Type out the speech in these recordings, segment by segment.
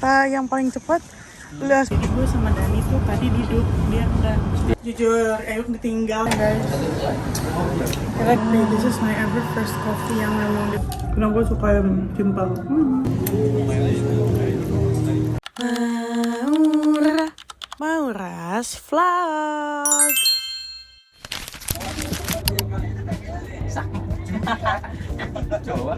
Kata yang paling cepat udah. Jadi gue sama Dani tuh tadi duduk, dia udah jujur, Ayuk ditinggal guys. This is my ever first coffee yang memang karena gue suka yang simpel. Maura's vlog. Coba.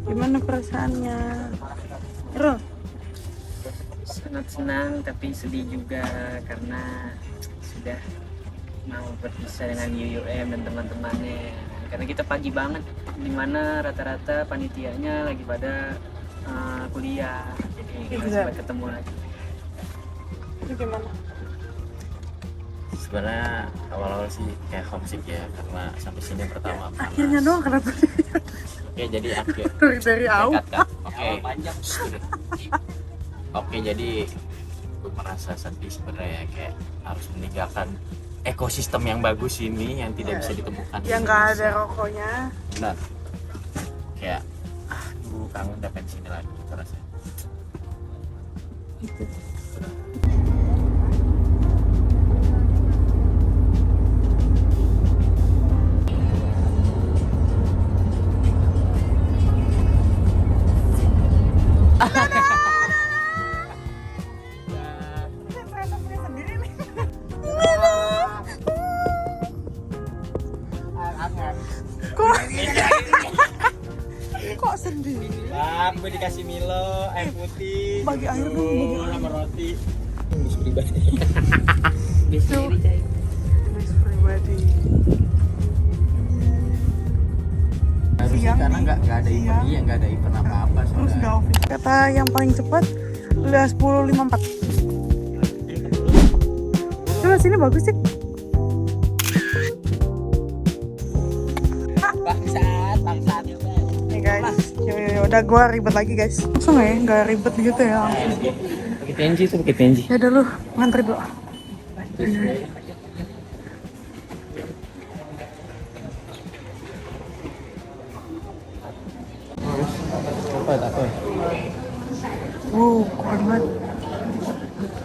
Gimana perasaannya, Ro? Sangat senang tapi sedih juga karena sudah mau berpisah dengan UUM dan teman-temannya. Karena kita pagi banget, dimana rata-rata panitianya lagi pada kuliah, jadi kita sempat ketemu lagi. Itu gimana? Sebenarnya awal-awal sih kayak homesick ya, karena sampai sini pertama panas. Akhirnya doang kenapa? Oke, jadi akhir Dari awal. Oke, jadi gue merasa sedih sebenarnya ya, kayak harus meninggalkan ekosistem yang bagus ini yang tidak bisa ditemukan di Yang nggak ada Indonesia. rokoknya. Benar. Kayak aduh, kangen udah pengen sini lagi gitu rasanya. Gitu. Kok sedih? Bang, gue dikasih Milo, air putih, Bagi air dong, bagi air. sama roti. Bis pribadi. Bis pribadi. Harusnya Siang karena nih. nggak ada event, Siang. iya nggak ada event apa-apa Terus soalnya. nggak office. Kata yang paling cepat udah 10.54. Coba sini bagus sih. Bangsat. Nih guys, yo, udah gue ribet lagi guys. Langsung ya, nggak ribet gitu ya. Pakai tenji tuh, pakai tenji. Ya udah lu ngantri dulu. Apa tak apa? Keren banget.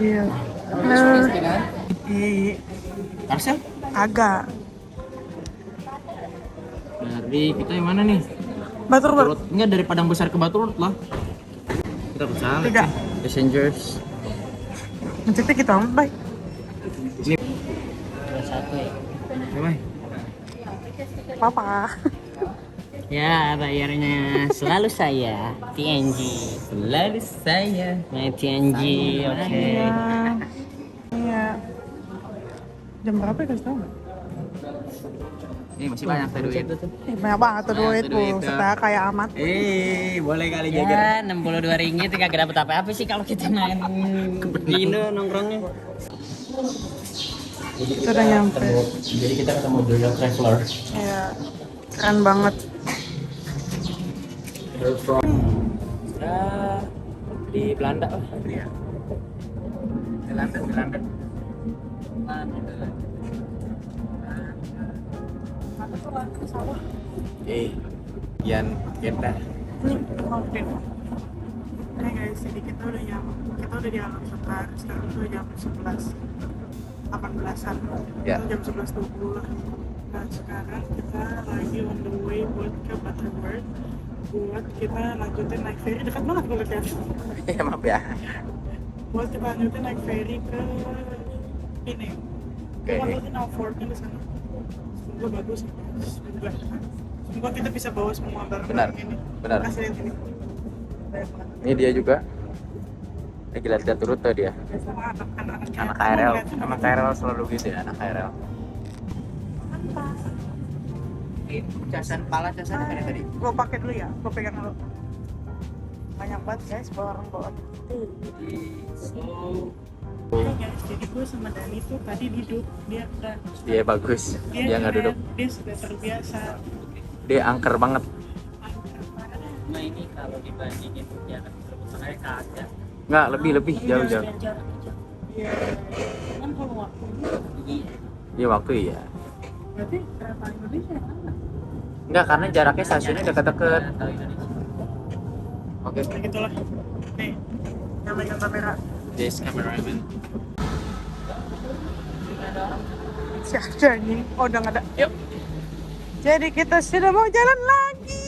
Iya. Halo. Iya, Karsel? agak. Dari kita yang mana nih? Batur. Enggak, dari Padang Besar ke Batu Urut lah. Kita ke sana. Tiga. Passengers. Ngeceknya kita baik. Ini satu ya. bye. Papa. Ya, bayarnya selalu saya TNG. Selalu saya. TNG, oke. Iya. Iya. Jam berapa ya kasih tau nggak? Ini masih banyak tuh duit. Banyak banget tuh Banyak duit tuh tuh. duit, Setelah kayak amat. Boleh kali jaga. Ya, 62 ringgit kagak dapat apa-apa sih kalau kita main di Indo nongkrongnya. Kita udah nyampe. Jadi kita ketemu The Real Traveler. Iya. Keren banget. Ya, di Belanda lah. Iya. Di London. Yan kita. Ini konten. Oke guys, jadi kita udah di alam sekarang. Sekarang udah jam 11.18an. Ya. Jam 11.20 lah. Nah sekarang kita lagi on the way buat ke Butterworth. Buat kita lanjutin naik ferry. Dekat banget gue lihat. Ya maaf ya. Buat kita lanjutin naik ferry ke ini. Oke. Kita lanjutin Alfordnya di sana. Semoga bagus. Semoga kita bisa bawa semua barang Benar. ini. Benar. Kasih lihat ini. Ini dia juga. Lagi lihat rute dia. Sama anak-anak Anak KRL. Anak KRL selalu gitu ya, anak KRL. Casan tadi. Gue pakai dulu ya, gue pegang dulu. Banyak banget guys, bawa orang. Hey guys, jadi gue sama Dani tuh tadi duduk, dia udah. Dia bagus. Dia nggak duduk. Dia sudah terbiasa. Dia angker banget. Nah ini kalau dibandingin jarak terbesar kagak. Nggak, lebih jauh. Iya. Kan kalau waktu Iya waktu iya. berarti kereta Indonesia yang mana? Enggak, karena jaraknya stasiunnya deket-deket. Tahu Indonesia. Oke. Ya gitulah. Nih, yang megang kamera. This cameraman. Siapa anjing? Oh, udah nggak ada. Yuk. Jadi kita sudah mau jalan lagi.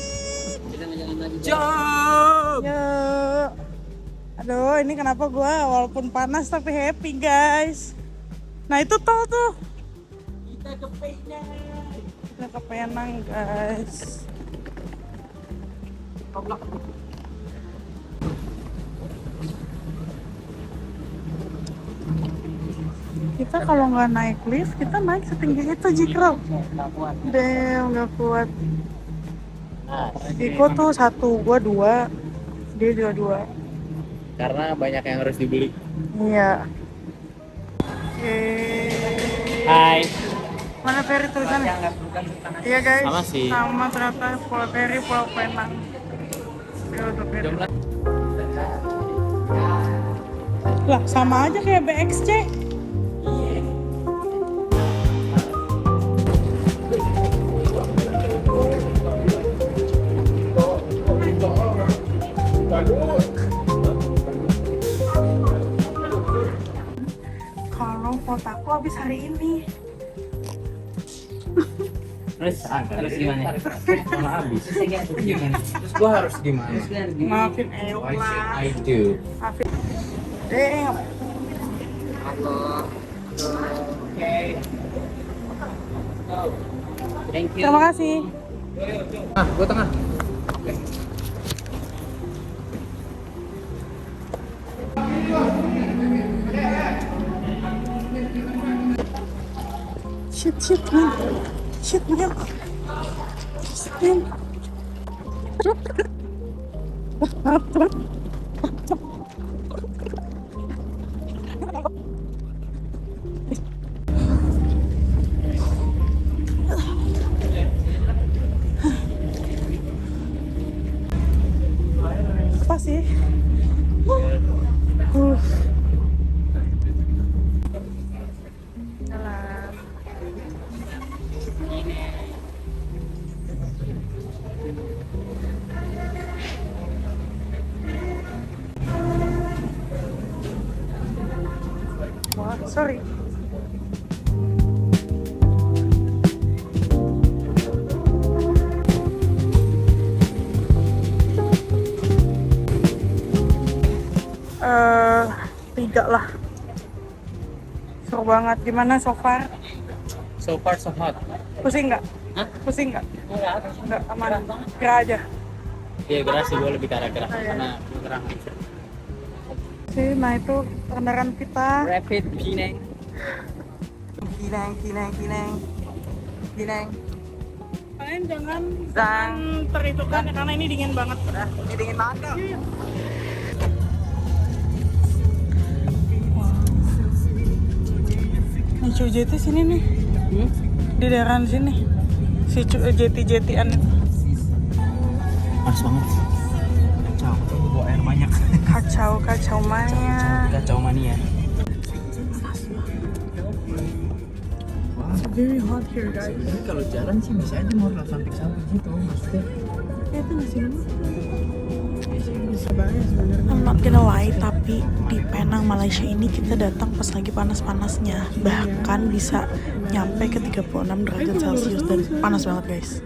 Kita ngejalan lagi. Job. Yuk. Aduh, ini kenapa gua walaupun panas tapi happy, guys. Nah, itu tol tuh. Kita ke Penang, guys. Kita kalau nggak naik lift, kita naik setinggi itu, Jikro. Nggak kuat. Damn, nggak kuat. Nah, Iko tuh 1, gua 2. Dia juga 2. karena banyak yang harus dibeli. Iya. Oke. Hai. Mana ferry tulisannya? Iya guys. Sama sih. Sama ternyata Pulau Ferry, Pulau Penang. Ya, udah ferry. Jumlah. Lah sama aja kayak BXC. Kalau kotaku habis hari ini. Terus gimana? Sama habis. Gimana? Terus gua harus gimana? Maafin Euk Why should lah. I do? Maafin. Damn. Thank you. Terima kasih. Ah, gua tengah. Shit, man. Shit, man. Shit, man. Apa sih? Jalan. Wah, sorry. Tiga lah. Seru banget. Gimana so far? So far so hot. Pusing nggak? Hah? Pusing nggak? Nggak, aman. Kira aja. Iya, gerak sih, gua lebih ke arah gerak Oh, iya. karena gua gerak. Sih, nah itu kendaraan kita. Rapid Penang. Gineng. Kalian jangan teritukan ya, karena ini dingin banget. Ini dingin banget kok. Nih Jeti sini nih. Di daerah sini. Si Jeti-jetian itu. Panas banget. Kacau, gua bawa air banyak. Kacau mania. Kacau mania. It's very hot here, guys. Jadi kalau jalan sih bisa aja mau samping-samping gitu maksudnya. Itu masih bisa banget sebenarnya. I'm not gonna lie, tapi di Penang, Malaysia ini kita datang pas lagi panas-panasnya. Bahkan bisa nyampe ke 36 derajat Celcius dan panas banget, guys.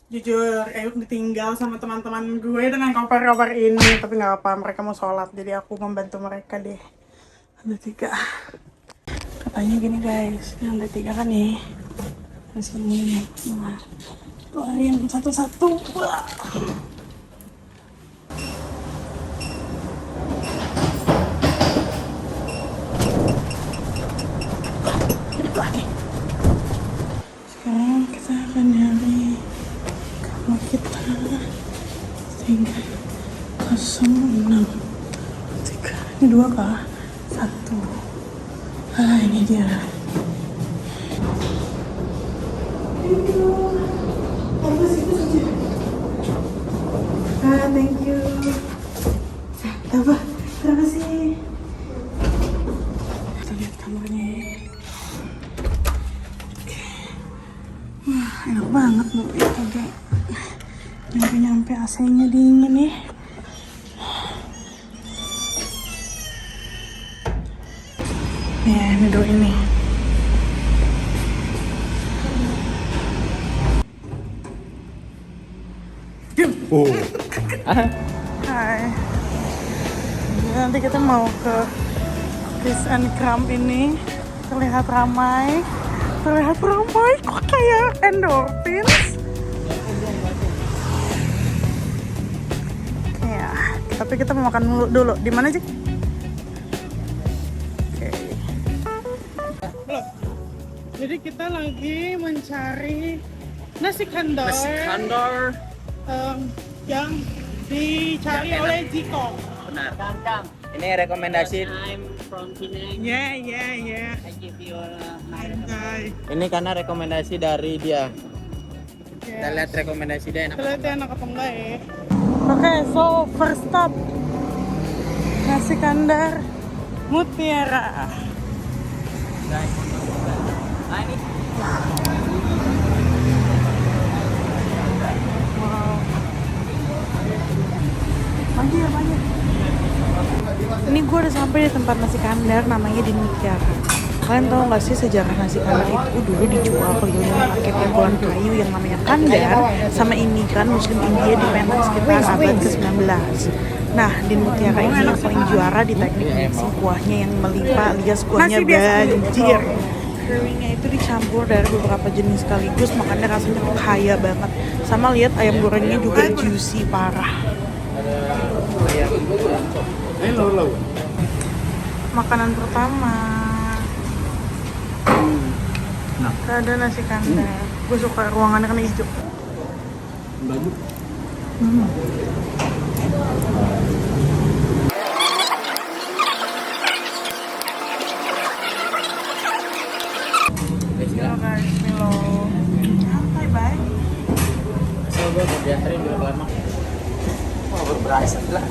Jujur, Euk ditinggal sama teman-teman gue dengan koper-koper ini. Tapi nggak apa, mereka mau sholat, jadi aku membantu mereka deh. Ada 3. Katanya gini guys, yang ada 3 kan nih. Di sini. Nah, keluarin satu-satu. Wah. Sekarang kita akan nyari kamar kita 306 3. Ini 2 kah? 1. Ah, ini dia. Thank you. Apa? Terima kasih. lihat kamarnya. Wah, enak banget bu. Ya kagak nyampe AC-nya dingin nih. Ini do ini. Oh. Hai. Nanti kita mau ke Kiss and Cram ini. Terlihat ramai. Kok kayak endorphins? Ya, tapi kita mau makan dulu. Di mana sih? Oke. Belum. Jadi kita lagi mencari nasi kandar. Yang dicari oleh Ziko. Benar. Kang, ini rekomendasi. I'm from Penang. Yeah. I give you my Anjay. Ini karena rekomendasi dari dia. Kita Yes. lihat rekomendasi dia enak. Kita lihat dia enak apa enggak ya. Oke, so first stop nasi kandar Mutiara. Nah, ini Wow. Banjir. Ini gue udah sampai di tempat nasi kandar, namanya di Mutiara. Kalian tahu nggak sih sejarah nasi kandar itu dulu dijual ke pakai pengkolan kayu yang namanya kandar sama ini kan Muslim India di Penang sekitar abad ke-19. Nah, di Mutiara ini yang paling juara di teknik mixing kuahnya yang melimpah alias kuahnya banjir. Keringnya itu dicampur dari beberapa jenis sekaligus, makanya rasanya kaya banget. Sama lihat ayam gorengnya juga juicy parah. Makanan pertama. Ada nasi kandar. Gue suka ruangannya kan hijau. Guys, Milo. Santai, bye. gue udah dianterin di lama. Wah, baru berasa lah.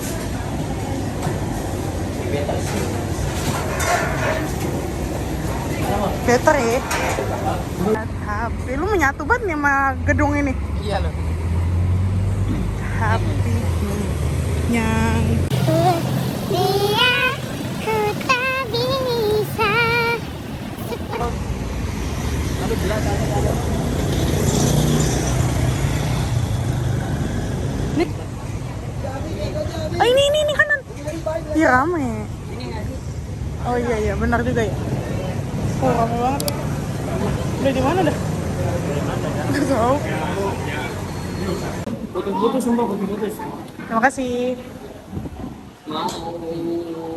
Better ya. HP lu menyatu banget nih sama gedung ini. Iya loh. HP yang Dia ku tak bisa. Lalu jelas ada. ini kanan. Iya rame. Oh iya benar juga ya. Oh rame banget. Udah di mana dah? Nggak tahu. Putus-putus sumpah, putus-putus. Terima kasih.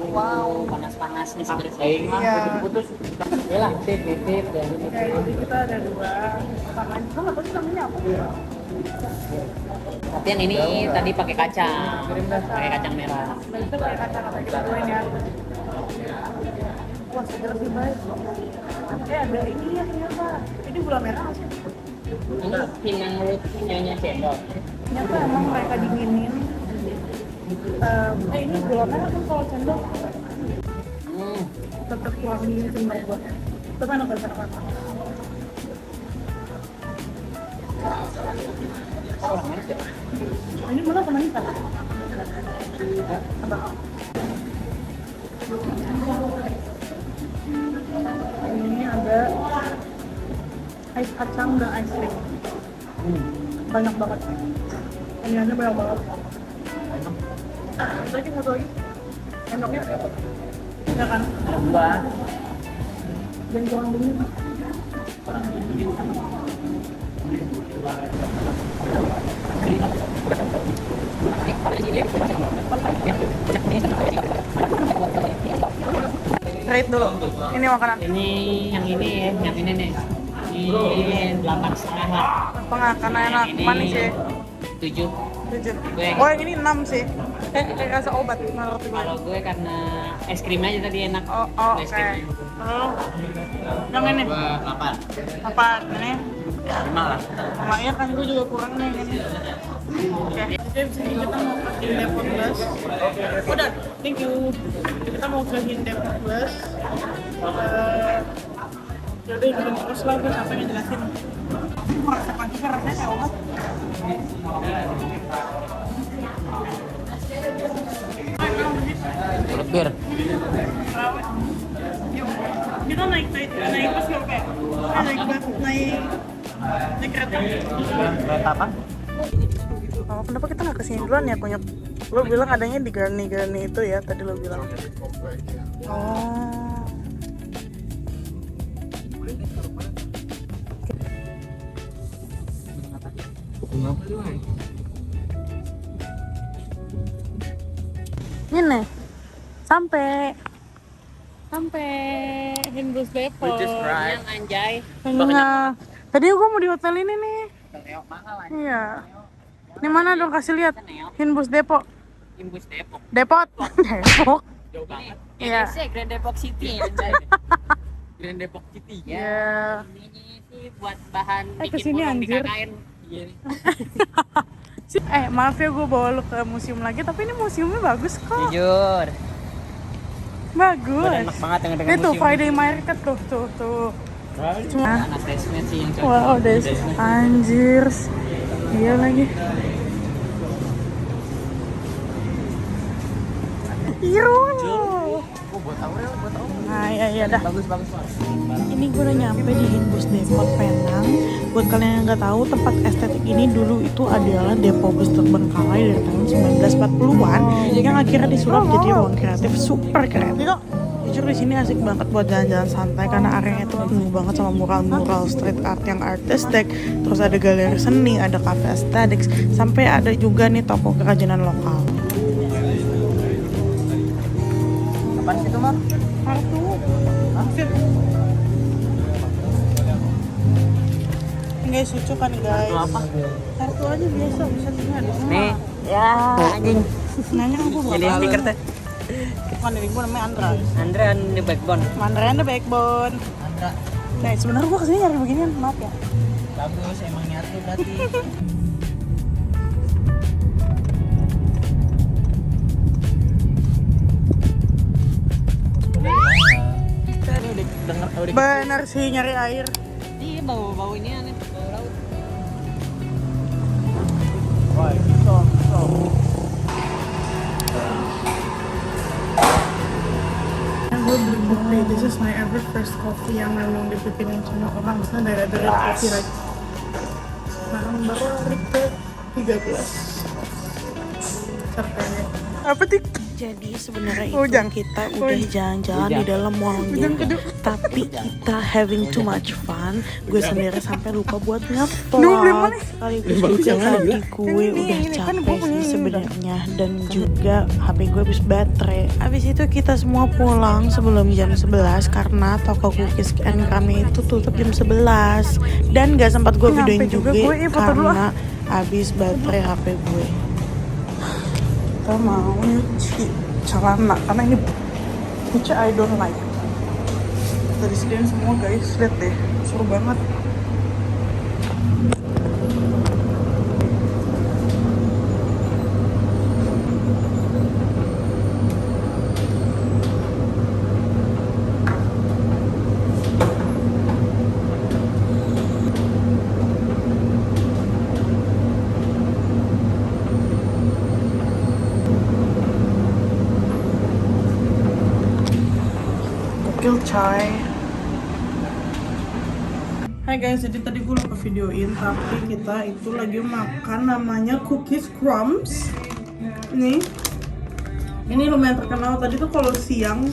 Wow, panas-panas nih sebenarnya. Iya. Putus-putus. Ya lah, tip dan Oke, jadi kita ada dua pasangan. Kamu nggak tahu sih namanya apa? tapi yang ini tadi pakai kacang merah. Nah, itu pakai kacang-kacang kita dua ini ya. Wah, segar sih baik. Ada ini ya ternyata. Ini gula merah sih. Ini pinang nyonya cendol. Ternyata emang mereka dinginin. Ini gula merah kan kalau cendol tetap kurang dingin sih menurut gue. Tapi enak banget. Ini malah pernah nikah. Ini ada ais kacang dan ice cream. Banyak banget. Ini banyak banget. Lagi satu lagi. Enaknya ya kan? Enggak. Dan kurang dingin. Rate dulu. Ini makanan. Ini yang ini nih. Ini 8,5 lah. Tengah karena enak manis ya. 7. 7. Gue- Oh yang ini 6 sih. Kayak rasa obat menurut gue. Kalau gue karena es krimnya aja tadi enak. Oh Es oke. krimnya. Lalu yang ini Gue 8. apa? Ini 5 lah. sama ya kan gue juga kurang nih ini. Oke. Jadi abis ini kita mau ke Hindep Plus. Udah, thank you. Kita mau ke Hindep Plus. Jadi terus lah gue sampai ngejelasin. Mau resep lagi kan rasanya kayak obat. Urut bir. Kita naik bus nggak kayak naik kereta. Kereta apa? Oh, kenapa kita nggak kesini duluan ya, Konyok? Lo bilang adanya di Garni itu ya, tadi lo bilang. Oh. Ini sampai Hindus Depot. Yang anjay. Enggak. Tadi gua mau di hotel ini nih. Iya. Ini mana dong, kasih lihat. Hinbus Depok. Imbus Depok. Depot. Depok. Jauh banget. Iya. Indonesia Grand Depok City anjay. Grand Depok City. Iya. Ini sih buat bahan bikin kesini, burung di anjir. KKN. Iya. Maaf ya gue bawa lu ke museum lagi, tapi ini museumnya bagus kok. Jujur. Bagus. Enak banget yang dengan Ini tuh museum. Friday Market tuh. Cuma Anak desmet sih yang cocok. wow, anjir. Iya lagi. Iya. Nah, iya dah. Bagus. Ini gue udah nyampe di Hinbus Depot Penang. Buat kalian yang nggak tahu, tempat estetik ini dulu itu adalah depo bus terbengkalai dari tahun 1940-an yang akhirnya disulap jadi ruang kreatif super keren. Jujur di sini asik banget buat jalan-jalan santai karena areanya itu penuh banget sama mural-mural street art yang artistik. Terus ada galeri seni, ada cafe aesthetics, sampai ada juga nih toko kerajinan lokal. Apaan sih itu, Mar? Kartu. Guys, lucu kan guys? Kartu apa? Kartu aja biasa, bisa tinggal di semua. Nih. Ya, anjing. Nanya aku Jadi berapa? stiker teh. Bukan dari gue namanya Andra. Andre on the backbone. Mandra and the Backbone. Andra. Nah, sebenarnya gue kesini nyari beginian, maaf ya. Bagus, emang niat lu berarti. Bener sih nyari air. Iya, bau ini aneh, bau laut. Gue beli kopi, this is my ever first coffee yang memang dipipinin sama orang. Misalnya dari kopi right. Sekarang baru hari ke-13. Capeknya. Apa tuh? Jadi sebenarnya itu kita udah jalan-jalan di dalam mallnya, tapi kita having too much fun. Gue sendiri sampai lupa buat nge-vlog. Sekaligus juga tadi gue udah capek sih sebenarnya, dan juga HP gue habis baterai. Habis itu kita semua pulang sebelum jam 11 karena toko cookies and kami itu tutup jam 11. Dan gak sempat gue videoin juga karena habis baterai HP gue. Kita mau nyuci celana karena ini which I don't like. Dari sediain semua guys, lihat deh, seru banget. Coy. Hai guys, jadi tadi gue lupa videoin, tapi kita itu lagi makan namanya cookies crumbs. Nih, ini lumayan terkenal. Tadi tuh kalau siang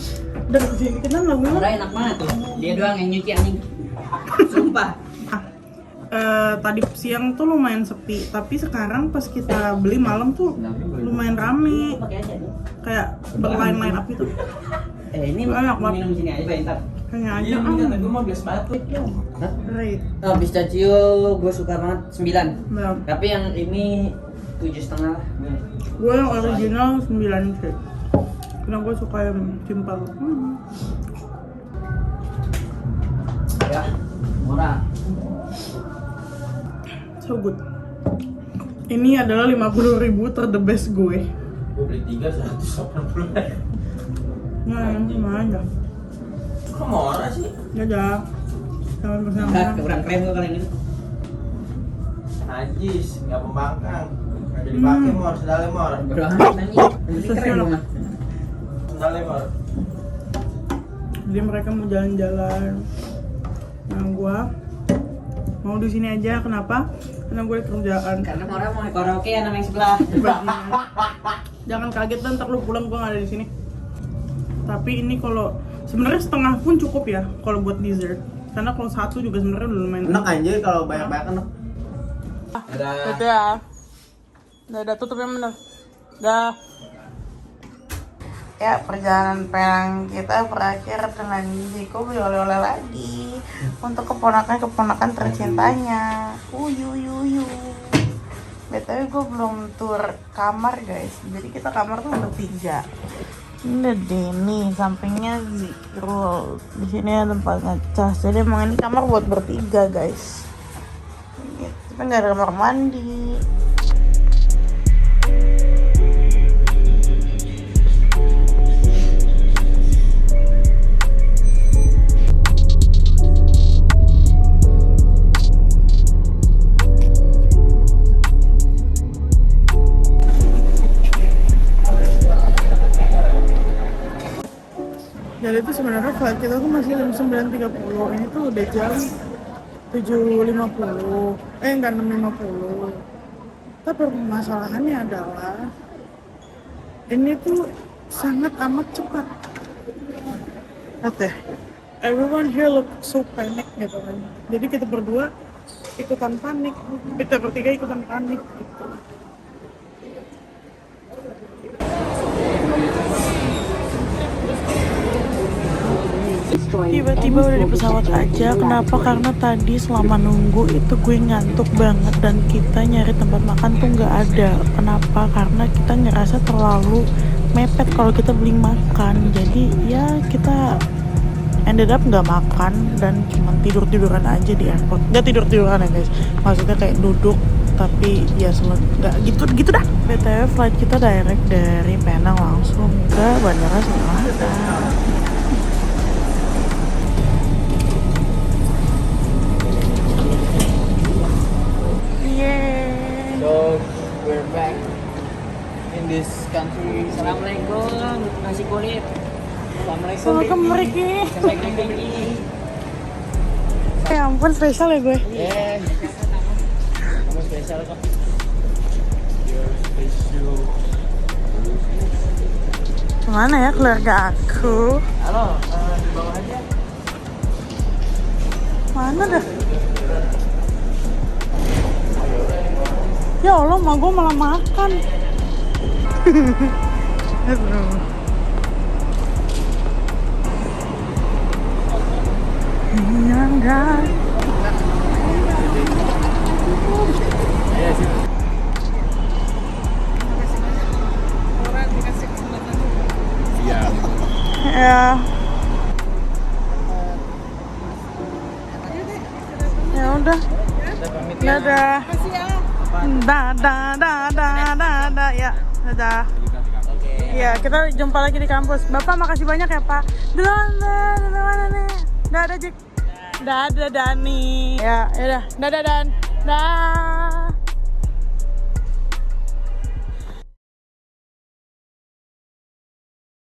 udah kesini kita lagunya. Udah enak banget tuh. Dia doang yang nyuci anjing. Sumpah. Tadi siang tuh lumayan sepi, tapi sekarang pas kita beli malam tuh lumayan rame. Kayak berline-line up gitu. Ini enak banget. minum sini aja, bentar. Kayaknya aja. Kata gue mau gelas batu. Great. Oh, pistachio gue suka banget 9. Belum. Tapi yang ini 7,5. Gue yang original 9 sih. Karena gue suka yang simpel. Ya, murah. So good. Ini adalah 50.000 ter the best gue. Gue beli 3 180. Nah, sama aja. Kok murah sih? Dadah. Sama bersama. Kurang keren gue kali ini. Najis, nggak pembangkang. Nggak jadi pakai mor, sendalnya mor. Ini keren banget. Sendalnya mor. Jadi mereka mau jalan-jalan. Nah, gua mau di sini aja. Kenapa? Karena gue ada kerjaan. Karena orang mau karaoke ya nama yang sebelah. Jangan kaget dan ntar lu pulang gua nggak ada di sini. Tapi ini kalau sebenarnya setengah pun cukup ya kalau buat dessert. Karena kalau satu juga sebenarnya udah lumayan. Enak aja kalau banyak-banyak enak. Dadah ya. Dadah, tutup yang bener. Dah. Ya, perjalanan Penang kita berakhir dengan Jiko beli oleh-oleh lagi untuk keponakan tercintanya. Uyu. BTW gue belum tur kamar guys. Jadi kita kamar tuh bertiga. Ini deh nih sampingnya Zikro. Di sini ada tempat ngecas. Jadi emang ini kamar buat bertiga guys. Gitu. Tapi nggak ada kamar mandi. Jadi itu sebenarnya flight kita tuh masih jam 9.30. Ini tuh udah jam 7.50. Enggak 6.50. Tapi permasalahannya adalah ini tuh sangat amat cepat. Lihat deh. Everyone here look so panic gitu kan. Jadi kita berdua ikutan panik. Kita bertiga ikutan panik gitu. Tiba-tiba udah di pesawat aja. Kenapa? Karena tadi selama nunggu itu gue ngantuk banget dan kita nyari tempat makan tuh nggak ada. Kenapa? Karena kita ngerasa terlalu mepet kalau kita beli makan. Jadi ya kita ended up nggak makan dan cuma tidur-tiduran aja di airport. Nggak tidur-tiduran ya guys. Maksudnya kayak duduk tapi ya nggak gitu dah. BTW flight kita direct dari Penang langsung ke Bandara Soekarno-Hatta. So we're back in this country. Assalamualaikum, nasi kulit. Assalamualaikum. Assalamualaikum Riki. Assalamualaikum Riki. Ya ampun spesial ya gue. Yeah. Kamu spesial kok. Mana ya keluarga aku? Halo, di bawah aja. Mana dah? Ya Allah, mak gue malah makan. Iya enggak. Ya. Ya udah. Dadah. Dadah ya. Dadah. Iya, kita jumpa lagi di kampus. Bapak makasih banyak ya, Pak. Dadah nih. Dadah, Jik. Dadah, Dani. Ya, udah. Dadah, Dan. Dah.